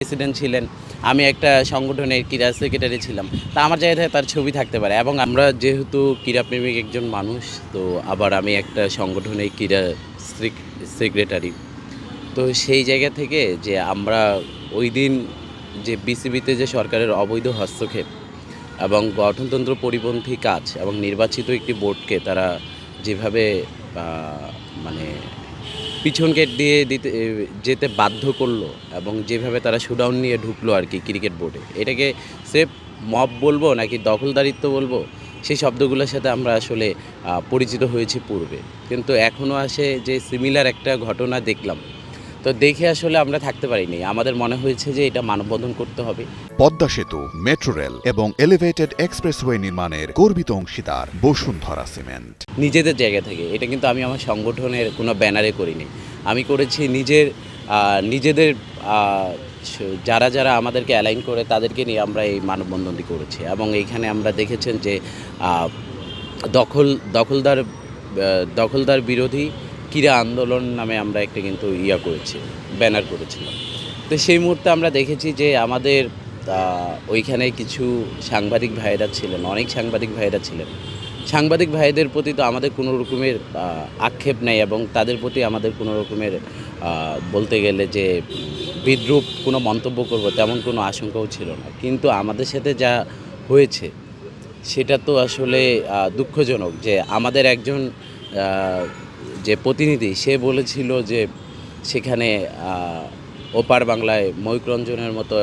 President ছিলেন, আমি একটা সংগঠনের ক্রীড়া সেক্রেটারি ছিলাম। তা আমার জায়গায় তার ছবি থাকতে পারে এবং আমরা যেহেতু ক্রীড়াপ্রেমিক একজন মানুষ, তো আবার আমি একটা সংগঠনের ক্রীড়া সেক্রেটারি। তো সেই জায়গা থেকে যে আমরা ওইদিন যে বিসিবিতে যে সরকারের অবৈধ হস্তক্ষেপ এবং গঠনতন্ত্র পরিপন্থী কাজ এবং নির্বাচিত একটি বোর্ডকে তারা যেভাবে আ মানে পিছন গেট দিয়ে যেতে বাধ্য করলো এবং যেভাবে তারা শোডাউন নিয়ে ঢুকলো আর কি ক্রিকেট বোর্ডে, এটাকে স্রেফ মব বলবো নাকি দখলদারিত্ব বলবো, সেই শব্দগুলোর সাথে আমরা আসলে পরিচিত হয়েছি পূর্বে। কিন্তু এখনও আসে যে সিমিলার একটা ঘটনা দেখলাম, তো দেখে আসলে আমরা থাকতে পারিনি। আমাদের মনে হয়েছে যে এটা মানববন্ধন করতে হবে। পদ্মা সেতু, মেট্রো রেল এবং এলিভেটেড এক্সপ্রেসওয়ে নির্মাণের গর্বিত অংশীদার বসুন্ধরা সিমেন্ট। নিজেদের জায়গা থেকে এটা কিন্তু আমি আমার সংগঠনের কোনো ব্যানারে করিনি, আমি করেছি নিজেদের যারা যারা আমাদেরকে অ্যালাইন করে তাদেরকে নিয়ে আমরা এই মানববন্ধনটি করেছি। এবং এইখানে আমরা দেখেছেন যে দখলদার দখলদার বিরোধী ক্রীড়া আন্দোলন নামে আমরা একটা কিন্তু করেছি, ব্যানার করেছিলাম। তো সেই মুহূর্তে আমরা দেখেছি যে আমাদের ওইখানে কিছু সাংবাদিক ভাইয়েরা ছিলেন, অনেক সাংবাদিক ভাইয়েরা ছিলেন। সাংবাদিক ভাইদের প্রতি তো আমাদের কোনো রকমের আক্ষেপ নেই এবং তাদের প্রতি আমাদের কোনো রকমের বলতে গেলে যে বিদ্রূপ কোনো মন্তব্য করব তেমন কোনো আশঙ্কাও ছিল না। কিন্তু আমাদের সাথে যা হয়েছে সেটা তো আসলে দুঃখজনক যে আমাদের একজন যে প্রতিনিধি সে বলেছিল যে সেখানে ওপার বাংলায় ময়ূক রঞ্জনের মতো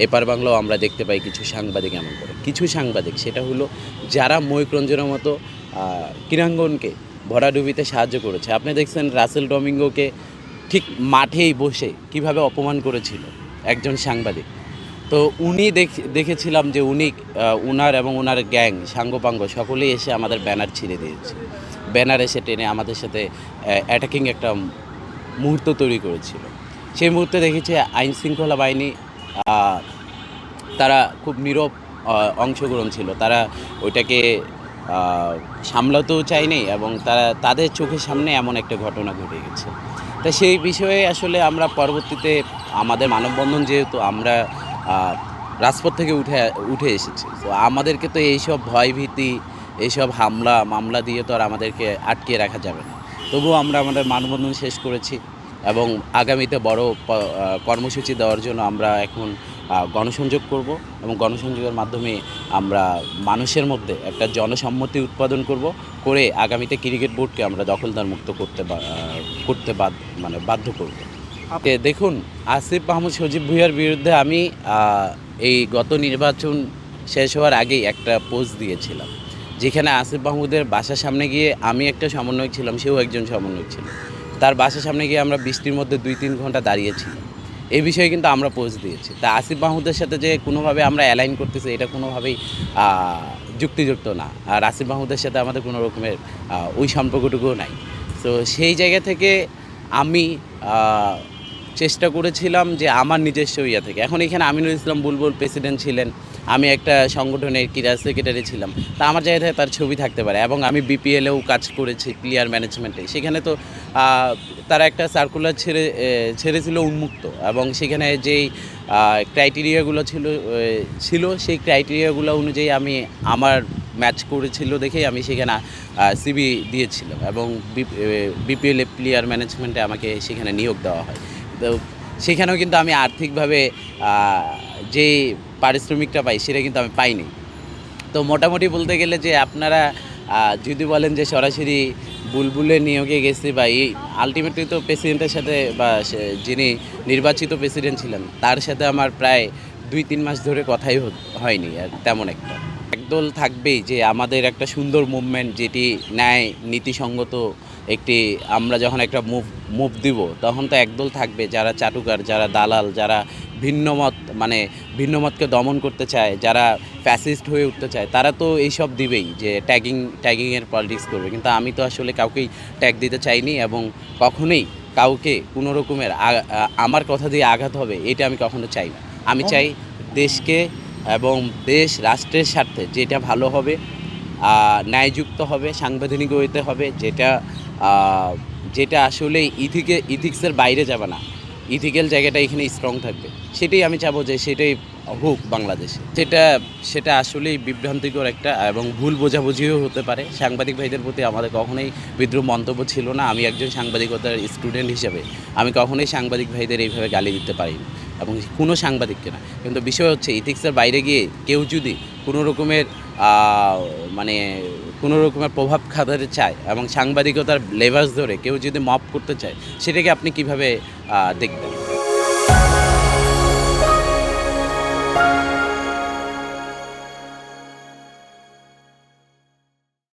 এপার বাংলাও আমরা দেখতে পাই কিছু সাংবাদিক এমন করে। কিছু সাংবাদিক সেটা হলো যারা ময়ূক রঞ্জনের মতো ক্রীড়াঙ্গনকে ভরাডুবিতে সাহায্য করেছে। আপনি দেখছেন রাসেল ডমিঙ্গোকে ঠিক মাঠেই বসে কিভাবে অপমান করেছিল একজন সাংবাদিক। তো উনি দেখেছিলাম যে উনার এবং উনার গ্যাং সাঙ্গপাঙ্গ সকলেই এসে আমাদের ব্যানার ছিঁড়ে দিয়েছে, ব্যানার এসে টেনে আমাদের সাথে অ্যাটাকিং একটা মুহূর্ত তৈরি করেছিল। সেই মুহূর্তে দেখেছি আইনশৃঙ্খলা বাহিনী তারা খুব নীরব অংশগ্রহণ ছিল, তারা ওইটাকে সামলাতেও চায়নি এবং তাদের চোখের সামনে এমন একটা ঘটনা ঘটে গেছে। তা সেই বিষয়ে আসলে আমরা পরবর্তীতে আমাদের মানববন্ধন যেহেতু আমরা রাজপথ থেকে উঠে এসেছি, তো আমাদেরকে তো এইসব ভয়ভীতি, এইসব হামলা মামলা দিয়ে তো আর আমাদেরকে আটকিয়ে রাখা যাবে না। তবুও আমরা আমাদের মানববন্ধন শেষ করেছি এবং আগামীতে বড় কর্মসূচি দেওয়ার জন্য আমরা এখন গণসংযোগ করব এবং গণসংযোগের মাধ্যমে আমরা মানুষের মধ্যে একটা জনসম্মতি উৎপাদন করে আগামীতে ক্রিকেট বোর্ডকে আমরা দখলদার মুক্ত করতে বাধ্য করব। দেখুন, আসিফ মাহমুদ সজীব ভুঁইয়ার বিরুদ্ধে আমি এই গত নির্বাচন শেষ হওয়ার আগেই একটা পোস্ট দিয়েছিলাম, যেখানে আসিফ মাহমুদের বাসার সামনে গিয়ে আমি একটা সমন্বয়ক ছিলাম, সেও একজন সমন্বয়ক ছিল। তার বাসার সামনে গিয়ে আমরা বৃষ্টির মধ্যে 2-3 ঘন্টা দাঁড়িয়েছিলাম। এই বিষয়ে কিন্তু আমরা পোস্ট দিয়েছি। তা আসিফ মাহমুদের সাথে যে কোনোভাবে আমরা অ্যালাইন করতেছি এটা কোনোভাবেই যুক্তিযুক্ত না। আর আসিফ মাহমুদের সাথে আমাদের কোনো রকমের ওই সম্পর্কটুকুও নাই। তো সেই জায়গা থেকে আমি চেষ্টা করেছিলাম যে আমার নিজস্ব থেকে। এখন এখানে আমিনুল ইসলাম বুলবুল প্রেসিডেন্ট ছিলেন, আমি একটা সংগঠনের ক্রীড়া সেক্রেটারি ছিলাম। তা আমার জায়গায় তার ছবি থাকতে পারে এবং আমি বিপিএলেও কাজ করেছি প্লেয়ার ম্যানেজমেন্টে। সেখানে তো তারা একটা সার্কুলার ছেড়েছিল উন্মুক্ত এবং সেখানে যেই ক্রাইটেরিয়াগুলো ছিল সেই ক্রাইটেরিয়াগুলো অনুযায়ী আমি আমার ম্যাচ করেছিল দেখেই আমি সেখানে সিভি দিয়েছিলাম এবং বিপিএল প্লেয়ার ম্যানেজমেন্টে আমাকে সেখানে নিয়োগ দেওয়া হয়। তো সেখানেও কিন্তু আমি আর্থিকভাবে যে পারিশ্রমিকটা পাই সেটা কিন্তু আমি পাইনি। তো মোটামুটি বলতে গেলে যে আপনারা যদি বলেন যে সরাসরি বুলবুলের নিয়োগে গেছি বা এই আলটিমেটলি তো প্রেসিডেন্টের সাথে বা যিনি নির্বাচিত প্রেসিডেন্ট ছিলেন তার সাথে আমার প্রায় 2-3 মাস ধরে কথাই হয়নি আর তেমন একটা। একদল থাকবেই যে আমাদের একটা সুন্দর মুভমেন্ট, যেটি ন্যায় নীতিসঙ্গত একটি, আমরা যখন একটা মুভ দিব তখন তো একদল থাকবে যারা চাটুকার, যারা দালাল, যারা ভিন্নমতকে দমন করতে চায়, যারা ফ্যাসিস্ট হয়ে উঠতে চায়, তারা তো এইসব দিবেই যে ট্যাগিংয়ের পলিটিক্স করবে। কিন্তু আমি তো আসলে কাউকেই ট্যাগ দিতে চাইনি এবং কখনোই কাউকে কোনো রকমের আমার কথা দিয়ে আঘাত হবে এটা আমি কখনো চাই না। আমি চাই দেশকে এবং দেশ রাষ্ট্রের স্বার্থে যেটা ভালো হবে, ন্যায়যুক্ত হবে, সাংবিধানিক হইতে হবে, যেটা আসলে ইথিক্সের বাইরে যাবে না, ইথিক্যাল জায়গাটা এখানে স্ট্রং থাকবে। সেটাই আমি চাবো যে সেটাই হোক বাংলাদেশে। সেটা আসলেই বিভ্রান্তিকর একটা এবং ভুল বোঝাবুঝিও হতে পারে। সাংবাদিক ভাইদের প্রতি আমাদের কখনোই বিদ্রূপ মন্তব্য ছিল না। আমি একজন সাংবাদিকতার স্টুডেন্ট হিসেবে আমি কখনোই সাংবাদিক ভাইদের এইভাবে গালি দিতে পারিনি এবং কোনো সাংবাদিককে না। কিন্তু বিষয় হচ্ছে ইথিক্সের বাইরে গিয়ে কেউ যদি কোনো রকমের মানে কোনো রকমের প্রভাব খাটাতে চায় এবং সাংবাদিকতার লেভাস ধরে কেউ যদি মপ করতে চায়, সেটাকে আপনি কীভাবে দেখবেন?